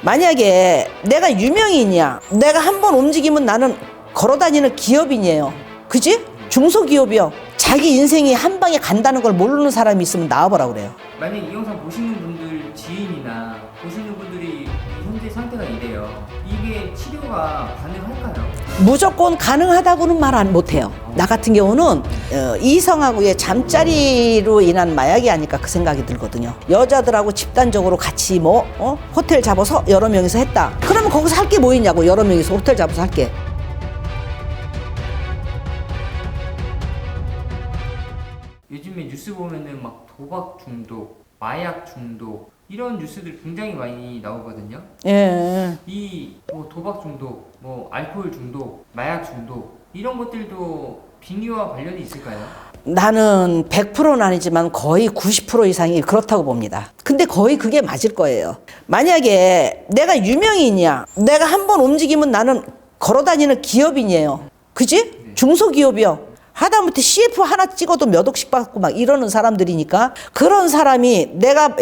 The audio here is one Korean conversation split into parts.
만약에 내가 유명인이야. 내가 한번 움직이면 나는 걸어다니는 기업인이에요. 그지? 중소기업이요. 자기 인생이 한 방에 간다는 걸 모르는 사람이 있으면 나와보라 그래요. 만약 이 영상 보시는 분들 지인이나 보시는 분들이 현재 상태가 이래요. 이게 치료가 가능할까요? 무조건 가능하다고는 말 못해요. 나 같은 경우는 이성하고의 잠자리로 인한 마약이 아닐까 그 생각이 들거든요. 여자들하고 집단적으로 같이 호텔 잡아서 여러 명이서 했다. 그러면 거기서 할 게 뭐 있냐고. 여러 명이서 호텔 잡아서 할 게. 요즘에 뉴스 보면은 막 도박 중독, 마약 중독 이런 뉴스들 굉장히 많이 나오거든요. 예. 이 도박 중독, 알코올 중독, 마약 중독 이런 것들도 빙의와 관련이 있을까요? 나는 100%는 아니지만 거의 90% 이상이 그렇다고 봅니다. 근데 거의 그게 맞을 거예요. 만약에 내가 유명인이야. 내가 한번 움직이면 나는 걸어다니는 기업인이에요. 그지? 네. 중소기업이요. 하다못해 CF 하나 찍어도 몇 억씩 받고 막 이러는 사람들이니까 그런 사람이 내가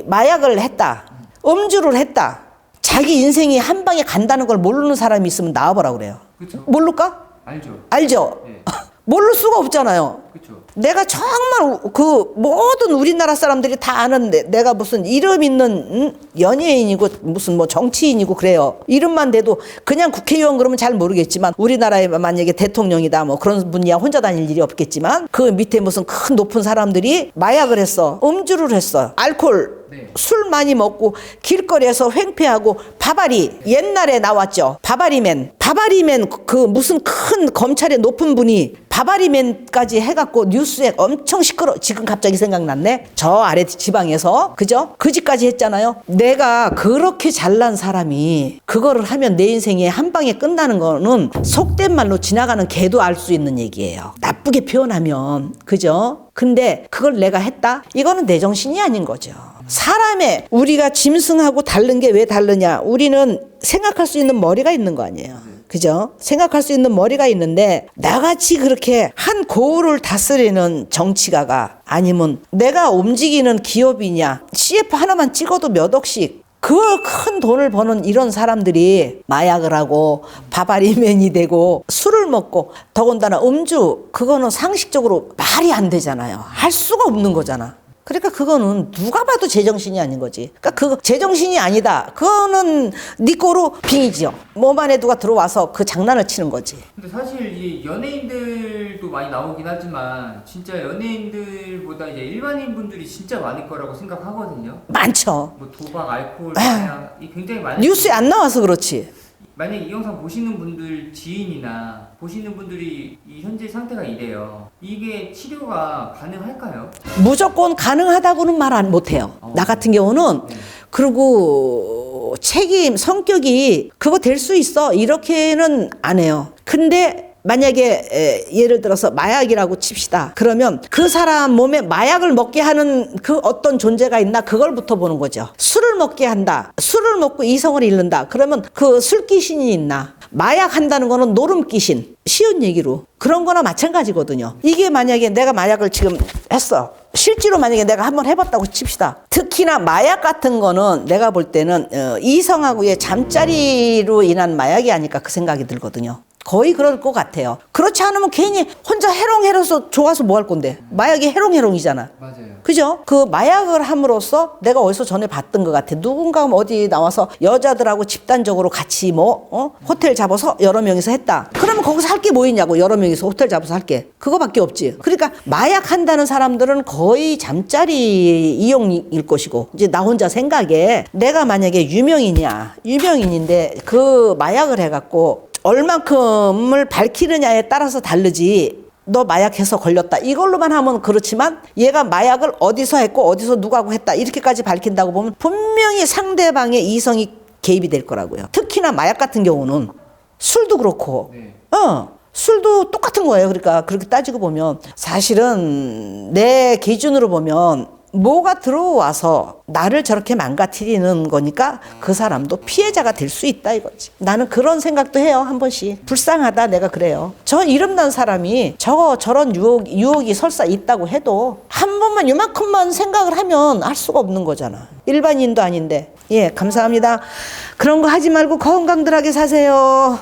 마약을 했다. 음주를 했다. 자기 인생이 한 방에 간다는 걸 모르는 사람이 있으면 나와보라 그래요. 그쵸? 모를까? 알죠. 알죠? 네. 모를 수가 없잖아요. 그렇죠. 내가 정말 그 모든 우리나라 사람들이 다 아는 내가 무슨 이름 있는 연예인이고 무슨 정치인이고 그래요. 이름만 대도 그냥 국회의원 그러면 잘 모르겠지만 우리나라에 만약에 대통령이다 그런 분이야 혼자 다닐 일이 없겠지만 그 밑에 무슨 큰 높은 사람들이 마약을 했어. 음주를 했어. 알코올 네. 술 많이 먹고 길거리에서 횡패하고 바바리 옛날에 나왔죠. 바바리맨 그 무슨 큰 검찰의 높은 분이 바바리맨까지 해갖고 뉴스에 엄청 시끄러. 지금 갑자기 생각났네. 저 아래 지방에서 그죠? 그지까지 했잖아요. 내가 그렇게 잘난 사람이 그거를 하면 내 인생에 한 방에 끝나는 거는 속된 말로 지나가는 개도 알 수 있는 얘기예요. 나쁘게 표현하면 그죠? 근데 그걸 내가 했다? 이거는 내 정신이 아닌 거죠. 사람의 우리가 짐승하고 다른 게 왜 다르냐? 우리는 생각할 수 있는 머리가 있는 거 아니에요. 그죠? 생각할 수 있는 머리가 있는데 나같이 그렇게 한 고을을 다스리는 정치가가 아니면 내가 움직이는 기업이냐 CF 하나만 찍어도 몇 억씩 그 큰 돈을 버는 이런 사람들이 마약을 하고 바바리맨이 되고 술을 먹고 더군다나 음주 그거는 상식적으로 말이 안 되잖아요. 할 수가 없는 거잖아. 그러니까 그거는 누가 봐도 제정신이 아닌 거지. 그러니까 그거 제정신이 아니다. 그거는 네 거로 빙이지요. 몸 안에 누가 들어와서 그 장난을 치는 거지. 근데 사실 이 연예인들도 많이 나오긴 하지만 진짜 연예인들보다 이제 일반인 분들이 진짜 많을 거라고 생각하거든요. 많죠. 도박, 알코올, 마약 이 굉장히 많은 뉴스에 안 나와서 그렇지. 만약 이 영상 보시는 분들 지인이나 보시는 분들이 이 현재 상태가 이래요. 이게 치료가 가능할까요? 무조건 가능하다고는 말 못해요. 나 같은 경우는 네. 그리고 책임, 성격이 그거 될 수 있어. 이렇게는 안 해요. 근데 만약에 예를 들어서 마약이라고 칩시다. 그러면 그 사람 몸에 마약을 먹게 하는 그 어떤 존재가 있나 그걸부터 보는 거죠. 술을 먹게 한다. 술을 먹고 이성을 잃는다. 그러면 그 술귀신이 있나. 마약 한다는 거는 노름귀신. 쉬운 얘기로. 그런 거나 마찬가지거든요. 이게 만약에 내가 마약을 지금 했어. 실제로 만약에 내가 한번 해봤다고 칩시다. 특히나 마약 같은 거는 내가 볼 때는 이성하고의 잠자리로 인한 마약이 아닐까 그 생각이 들거든요. 거의 그럴 것 같아요. 그렇지 않으면 괜히 혼자 해롱해롱해서 좋아서 뭐 할 건데. 마약이 해롱해롱이잖아. 맞아요. 그죠? 그 마약을 함으로써 내가 어디서 전에 봤던 것 같아. 누군가 어디 나와서 여자들하고 집단적으로 같이 호텔 잡아서 여러 명이서 했다. 그러면 거기서 할 게 뭐 있냐고. 여러 명이서 호텔 잡아서 할 게. 그거밖에 없지. 그러니까 마약 한다는 사람들은 거의 잠자리 이용일 것이고 이제 나 혼자 생각에 내가 만약에 유명인인데 그 마약을 해갖고 얼만큼을 밝히느냐에 따라서 다르지. 너 마약해서 걸렸다. 이걸로만 하면 그렇지만 얘가 마약을 어디서 했고 어디서 누구하고 했다. 이렇게까지 밝힌다고 보면 분명히 상대방의 이성이 개입이 될 거라고요. 특히나 마약 같은 경우는 술도 그렇고 네. 술도 똑같은 거예요. 그러니까 그렇게 따지고 보면 사실은 내 기준으로 보면 뭐가 들어와서 나를 저렇게 망가뜨리는 거니까 그 사람도 피해자가 될 수 있다 이거지. 나는 그런 생각도 해요. 한 번씩. 불쌍하다 내가 그래요. 저 이름난 사람이 저런 유혹이 설사 있다고 해도 한 번만 요만큼만 생각을 하면 할 수가 없는 거잖아. 일반인도 아닌데. 예, 감사합니다. 그런 거 하지 말고 건강들하게 사세요.